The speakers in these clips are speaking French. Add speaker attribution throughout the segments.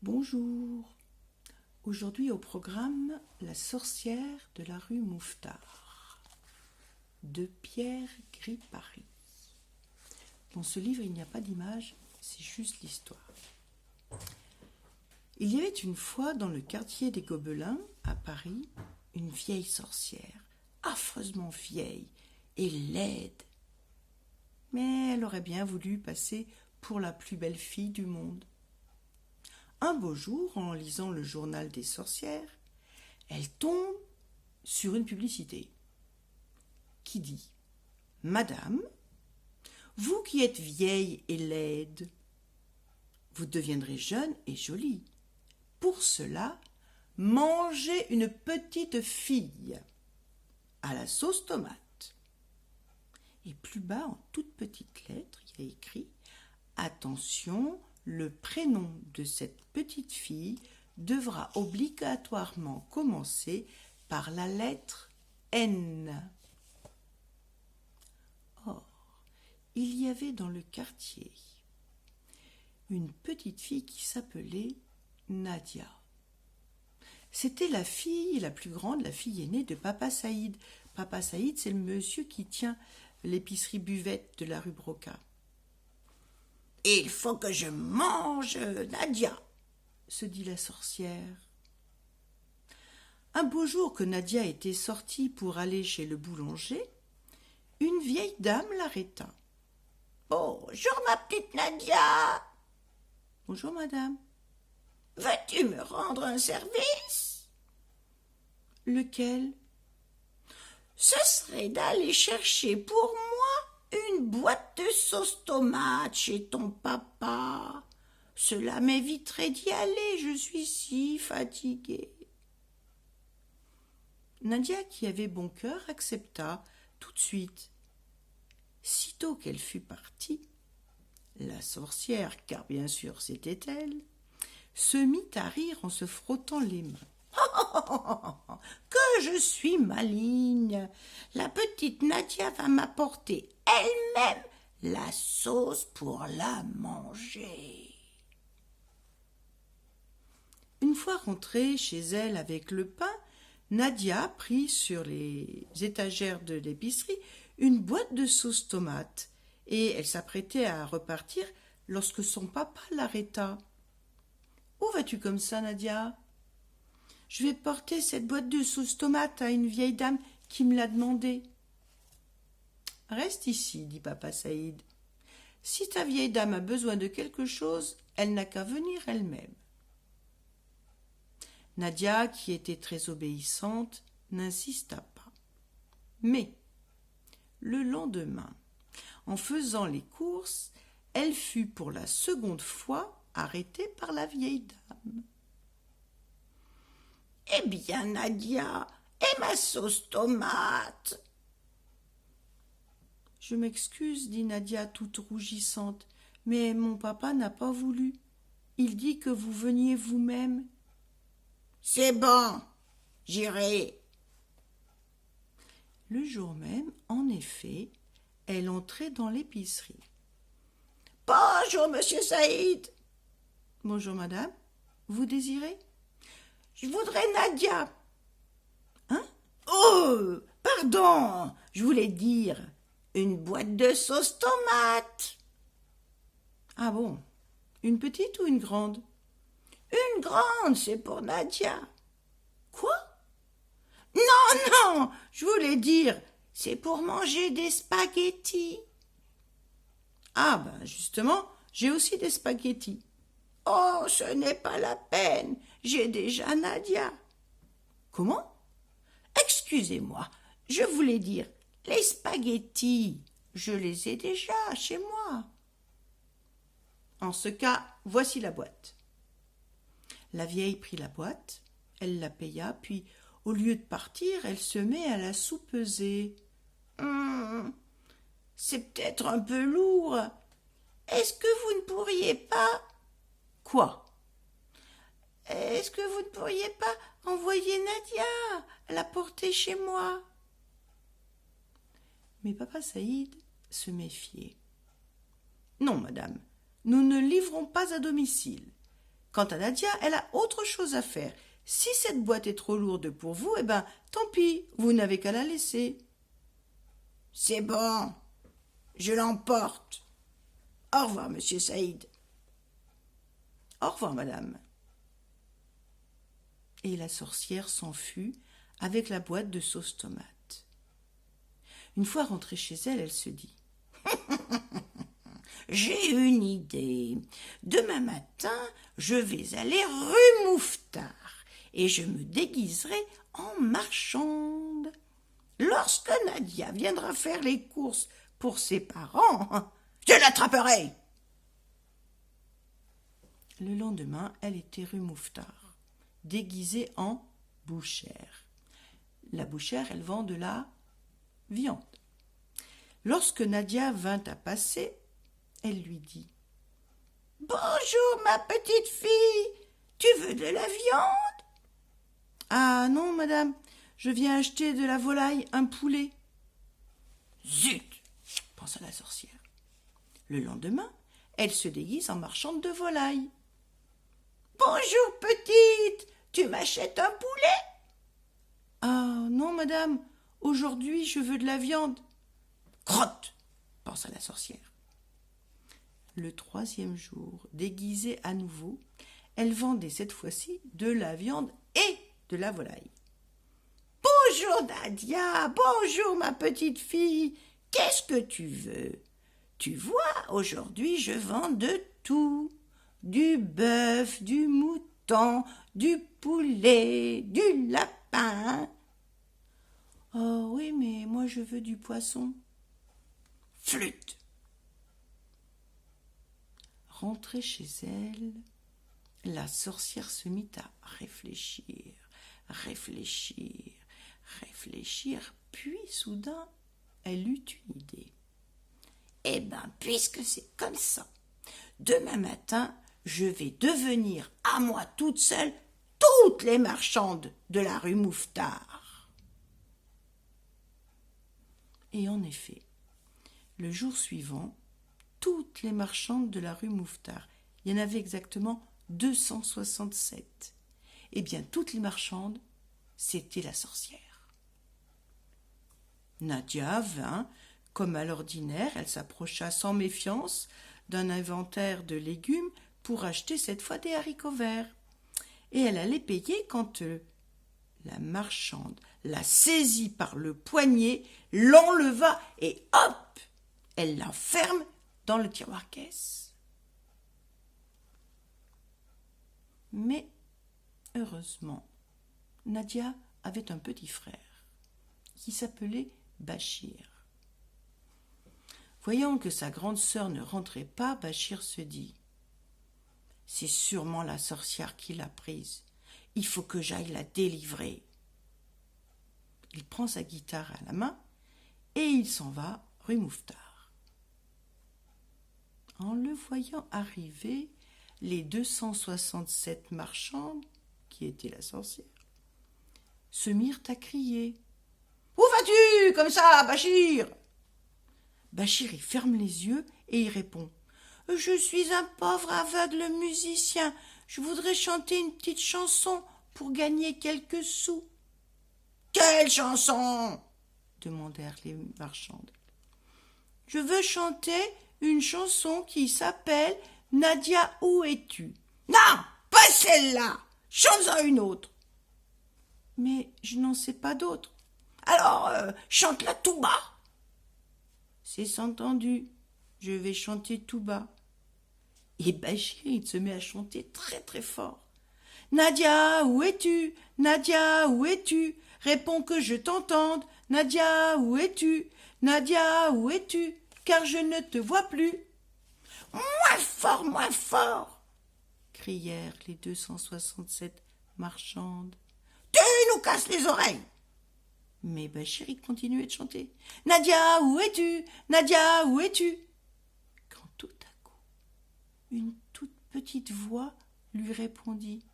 Speaker 1: Bonjour. Aujourd'hui au programme La sorcière de la rue Mouffetard de Pierre Gripari. Dans ce livre, il n'y a pas d'image, c'est juste l'histoire. Il y avait une fois dans le quartier des Gobelins, à Paris, une vieille sorcière, affreusement vieille et laide. Mais elle aurait bien voulu passer pour la plus belle fille du monde. Un beau jour, en lisant le journal des sorcières, elle tombe sur une publicité qui dit « Madame, vous qui êtes vieille et laide, vous deviendrez jeune et jolie. Pour cela, mangez une petite fille à la sauce tomate. » Et plus bas, en toutes petites lettres, il y a écrit « Attention, le prénom de cette petite fille devra obligatoirement commencer par la lettre N. » Or, il y avait dans le quartier une petite fille qui s'appelait Nadia. C'était la fille la plus grande, la fille aînée de Papa Saïd. Papa Saïd, c'est le monsieur qui tient l'épicerie buvette de la rue Broca. « Il faut que je mange, Nadia !» se dit la sorcière. Un beau jour que Nadia était sortie pour aller chez le boulanger, une vieille dame l'arrêta. « Bonjour, ma petite Nadia !»« Bonjour, madame. »« Veux-tu me rendre un service ?»« Lequel ?»« Ce serait d'aller chercher pour moi une boîte de sauce tomate chez ton papa. Cela m'éviterait d'y aller, je suis si fatiguée. » Nadia, qui avait bon cœur, accepta tout de suite. Sitôt qu'elle fut partie, la sorcière, car bien sûr c'était elle, se mit à rire en se frottant les mains. « Que je suis maligne! La petite Nadia va m'apporter elle-même la sauce pour la manger. » Une fois rentrée chez elle avec le pain, Nadia prit sur les étagères de l'épicerie une boîte de sauce tomate et elle s'apprêtait à repartir lorsque son papa l'arrêta. « Où vas-tu comme ça, Nadia ? » « Je vais porter cette boîte de sauce tomate à une vieille dame qui me l'a demandé. »« Reste ici, dit Papa Saïd. Si ta vieille dame a besoin de quelque chose, elle n'a qu'à venir elle-même. » Nadia, qui était très obéissante, n'insista pas. Mais, le lendemain, en faisant les courses, elle fut pour la seconde fois arrêtée par la vieille dame. « Eh bien, Nadia, et ma sauce tomate ?»« Je m'excuse, dit Nadia toute rougissante, mais mon papa n'a pas voulu. Il dit que vous veniez vous-même. »« C'est bon, j'irai. » Le jour même, en effet, elle entrait dans l'épicerie. « Bonjour, monsieur Saïd. »« Bonjour, madame. Vous désirez ?»« Je voudrais Nadia. »« Hein ? Oh, pardon, je voulais dire une boîte de sauce tomate. »« Ah bon, une petite ou une grande ? » ?»« Une grande, c'est pour Nadia. »« Quoi ? » ?»« Non, je voulais dire, c'est pour manger des spaghettis. »« Ah ben justement, j'ai aussi des spaghettis. »« Oh, ce n'est pas la peine, j'ai déjà Nadia. »« Comment ? » ?»« Excusez-moi, je voulais dire, les spaghettis, je les ai déjà chez moi. »« En ce cas, voici la boîte. » La vieille prit la boîte, elle la paya, puis, au lieu de partir, elle se met à la soupeser. « C'est peut-être un peu lourd. Est-ce que vous ne pourriez pas… » ?»« Quoi ? » ?»« Est-ce que vous ne pourriez pas envoyer Nadia la porter chez moi ?» Mais Papa Saïd se méfiait. « Non, madame, nous ne livrons pas à domicile. Quant à Nadia, elle a autre chose à faire. Si cette boîte est trop lourde pour vous, eh ben, tant pis, vous n'avez qu'à la laisser. C'est bon, je l'emporte. Au revoir, monsieur Saïd. Au revoir, madame. Et la sorcière s'enfuit avec la boîte de sauce tomate. Une fois rentrée chez elle, elle se dit « J'ai une idée. Demain matin, je vais aller rue Mouffetard et je me déguiserai en marchande. Lorsque Nadia viendra faire les courses pour ses parents, je l'attraperai. » Le lendemain, elle était rue Mouffetard, déguisée en bouchère. La bouchère, elle vend de la viande. Lorsque Nadia vint à passer, elle lui dit « Bonjour, ma petite fille, tu veux de la viande ?»« Ah non, madame, je viens acheter de la volaille, un poulet. »« Zut !» pensa la sorcière. Le lendemain, elle se déguise en marchande de volaille. « Bonjour, petite, tu m'achètes un poulet ?»« Ah non, madame, aujourd'hui je veux de la viande. »« Crotte !» pensa la sorcière. Le troisième jour, déguisée à nouveau, elle vendait cette fois-ci de la viande et de la volaille. « Bonjour Nadia, bonjour ma petite fille, qu'est-ce que tu veux? Tu vois, aujourd'hui je vends de tout, du bœuf, du mouton, du poulet, du lapin. »« Oh oui, mais moi je veux du poisson. »« Flûte !» Rentrée chez elle, la sorcière se mit à réfléchir, puis soudain, elle eut une idée. « Eh bien, puisque c'est comme ça, demain matin, je vais devenir à moi toute seule toutes les marchandes de la rue Mouffetard. » Et en effet, le jour suivant, toutes les marchandes de la rue Mouffetard, il y en avait exactement 267. Eh bien, toutes les marchandes, c'était la sorcière. Nadia vint, comme à l'ordinaire, elle s'approcha sans méfiance d'un inventaire de légumes pour acheter cette fois des haricots verts. Et elle allait payer quand la marchande la saisit par le poignet, l'enleva et hop, elle l'enferme dans le tiroir-caisse. Mais, heureusement, Nadia avait un petit frère qui s'appelait Bachir. Voyant que sa grande sœur ne rentrait pas, Bachir se dit « C'est sûrement la sorcière qui l'a prise. Il faut que j'aille la délivrer. » Il prend sa guitare à la main et il s'en va rue Mouffetard. En le voyant arriver, les 267 marchandes, qui étaient la sorcière, se mirent à crier « Où vas-tu comme ça, Bachir ?» Bachir y ferme les yeux et y répond « Je suis un pauvre aveugle musicien, je voudrais chanter une petite chanson pour gagner quelques sous. »« Quelle chanson ?» demandèrent les marchandes. « Je veux chanter une chanson qui s'appelle « Nadia, où es-tu » ?»« Non, pas celle-là, chante-en une autre. »« Mais je n'en sais pas d'autre. »« Alors, chante-la tout bas. »« C'est entendu, je vais chanter tout bas. » Et Bachir, il se met à chanter très très fort. « Nadia, où es-tu? Nadia, où es-tu? Réponds que je t'entende. Nadia, où es-tu? Nadia, où es-tu? Car je ne te vois plus. »« Moins fort !» crièrent les 267 marchandes. « Tu nous casses les oreilles !» Mais Bachir, il continuait de chanter. « Nadia, où es-tu? Nadia, où es-tu ?» Quand tout à coup, une toute petite voix lui répondit.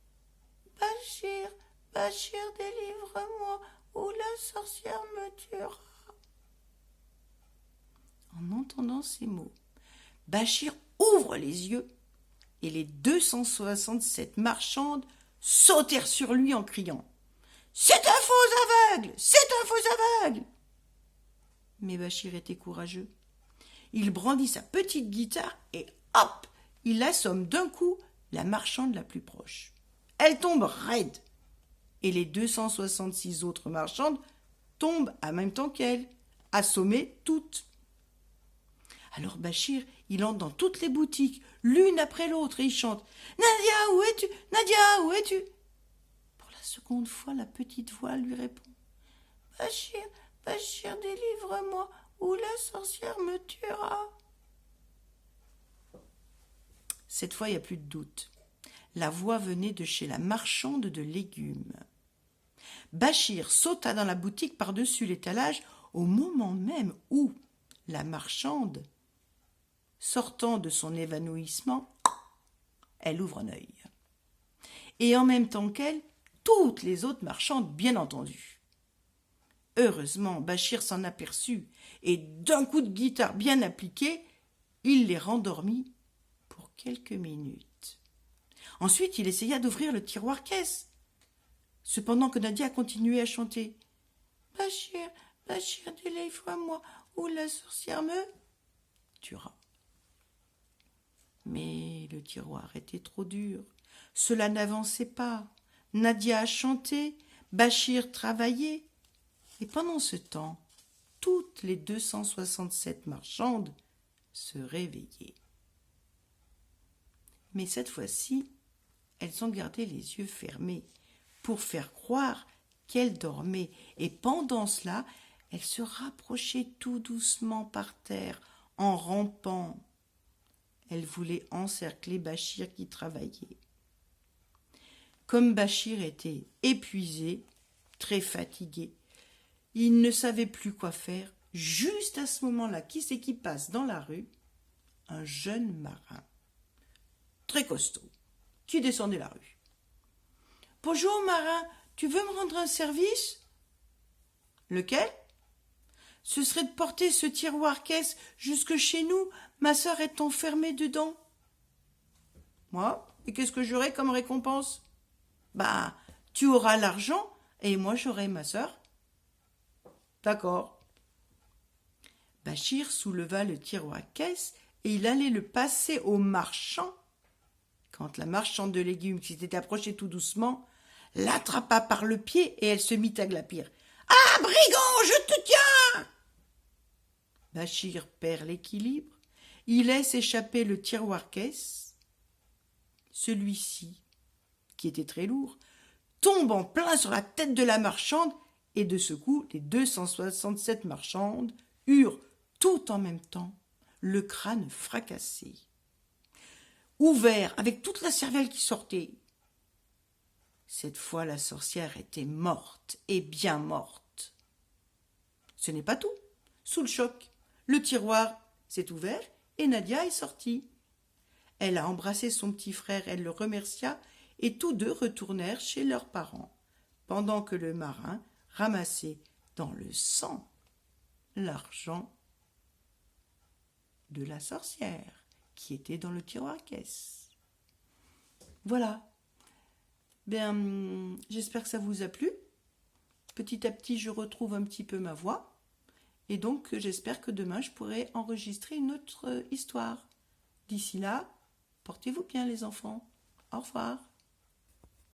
Speaker 1: « Bachir, Bachir, délivre-moi, ou la sorcière me tuera. » En entendant ces mots, Bachir ouvre les yeux et les 267 marchandes sautèrent sur lui en criant « C'est un faux aveugle! C'est un faux aveugle !» Mais Bachir était courageux. Il brandit sa petite guitare et hop, il assomme d'un coup la marchande la plus proche. Elle tombe raide et les 266 autres marchandes tombent en même temps qu'elle, assommées toutes. Alors Bachir, il entre dans toutes les boutiques, l'une après l'autre, et il chante « Nadia, où es-tu? Nadia, où es-tu » Pour la seconde fois, la petite voix lui répond « Bachir, Bachir, délivre-moi, ou la sorcière me tuera. » Cette fois, il n'y a plus de doute. La voix venait de chez la marchande de légumes. Bachir sauta dans la boutique par-dessus l'étalage au moment même où la marchande, sortant de son évanouissement, elle ouvre un œil. Et en même temps qu'elle, toutes les autres marchandes, bien entendu. Heureusement, Bachir s'en aperçut, et d'un coup de guitare bien appliqué, il les rendormit pour quelques minutes. Ensuite, il essaya d'ouvrir le tiroir-caisse, cependant que Nadia continuait à chanter « Bachir, Bachir, délivre-moi, ou la sorcière me tuera. » Mais le tiroir était trop dur. Cela n'avançait pas. Nadia chantait, Bachir travaillait. Et pendant ce temps, toutes les 267 marchandes se réveillaient. Mais cette fois-ci, elles ont gardé les yeux fermés pour faire croire qu'elles dormaient. Et pendant cela, elles se rapprochaient tout doucement par terre, en rampant. Elle voulait encercler Bachir qui travaillait. Comme Bachir était épuisé, très fatigué, il ne savait plus quoi faire. Juste à ce moment-là, qui c'est qui passe dans la rue? Un jeune marin, très costaud, qui descendait la rue. « Bonjour marin, tu veux me rendre un service ?»« Lequel ?»« Ce serait de porter ce tiroir-caisse jusque chez nous. Ma sœur est enfermée dedans. »« Moi, et qu'est-ce que j'aurai comme récompense ?»« Bah, tu auras l'argent et moi j'aurai ma sœur. »« D'accord. » Bachir souleva le tiroir-caisse et il allait le passer au marchand, quand la marchande de légumes, qui s'était approchée tout doucement, l'attrapa par le pied et elle se mit à glapir. « Ah, brigand, je te tiens !» Bachir perd l'équilibre, il laisse échapper le tiroir-caisse. Celui-ci, qui était très lourd, tombe en plein sur la tête de la marchande et de ce coup, les 267 marchandes eurent tout en même temps le crâne fracassé, ouvert avec toute la cervelle qui sortait. Cette fois, la sorcière était morte, et bien morte. Ce n'est pas tout. Sous le choc, le tiroir s'est ouvert et Nadia est sortie. Elle a embrassé son petit frère, elle le remercia, et tous deux retournèrent chez leurs parents, pendant que le marin ramassait dans le sang l'argent de la sorcière qui était dans le tiroir-caisse. Voilà. Bien, j'espère que ça vous a plu. Petit à petit, je retrouve un petit peu ma voix. Et donc, j'espère que demain, je pourrai enregistrer une autre histoire. D'ici là, portez-vous bien les enfants. Au revoir.